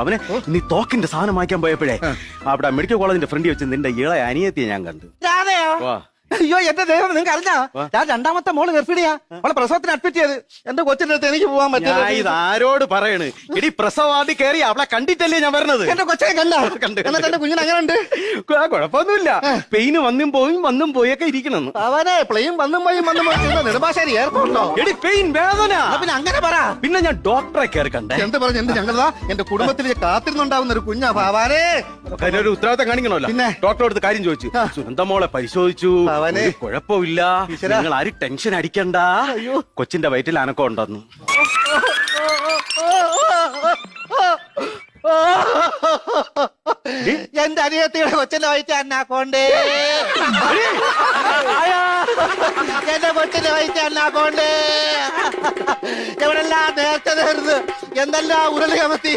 അവനെ നീ തോക്കിന്റെ സാധനം വാങ്ങിക്കാൻ പോയപ്പോഴേ അവിടെ മെഡിക്കൽ കോളേജിന്റെ ഫ്രണ്ട് വെച്ച് നിന്റെ ഇളയ അനിയത്തിയെ ഞാൻ കണ്ടു. അയ്യോ എന്റെ ദൈവം നിങ്ങൾക്ക് അറിഞ്ഞാ ഞാൻ രണ്ടാമത്തെ മോള് ഗർഭിണിയാ. അവളെ പ്രസവത്തിന് അഡ്മിറ്റ് ചെയ്ത് എന്റെ കൊച്ചിന്റെ അടുത്ത് എനിക്ക് പോകാൻ പറ്റില്ല. ഇത് ആരോട് പറയണ്? എടി പ്രസവാദി കയറി അവളെ കണ്ടിട്ടല്ലേ ഞാൻ വരണത്. എന്റെ കൊച്ചിനെ കണ്ടു. എന്നിട്ട് എന്റെ കുഞ്ഞിന് അങ്ങനെ ഉണ്ട്. കുഴപ്പമൊന്നുമില്ല. പെയിന് വന്നും പോയൊക്കെ ഇരിക്കണം. അവനെ പ്ലെയിൻ വന്നും നെടുമ്പാശ്ശേരി എയർപോർട്ടോ. എടി പെയിൻ വേദന. പിന്നെ അങ്ങനെ പറ. പിന്നെ ഞാൻ ഡോക്ടറെ കയറി കണ്ടേ. എന്ത് പറഞ്ഞു? എന്ത് ഞങ്ങളാ എന്റെ കുടുംബത്തിൽ കാത്തിരുന്നുണ്ടാവുന്ന ഒരു കുഞ്ഞാ ഭാവാനേ. ഒരു ഉത്തരവാദിത്തം കാണിക്കണമല്ലോ. പിന്നെ ഡോക്ടറോട് കാര്യം ചോദിച്ചു. സുനന്ദമോളെ പരിശോധിച്ചു. കുഴപ്പമില്ല, നിങ്ങൾ ആരും ടെൻഷൻ അടിക്കണ്ട. കൊച്ചിന്റെ വയറ്റിൽ അനക്കം ഉണ്ടെന്നു. എന്റെ അനിയത്തിയുടെ കൊച്ചിന്റെ വയറ്റിൽ അന്നാക്കോണ്ടേ. എന്റെ കൊച്ചിന്റെ വയറ്റിൽ അന്നാക്കോണ്ടേ. എവിടെല്ലാം നേരത്തെ നേർന്ന് എന്തെല്ലാം ഉരുളി കമത്തി.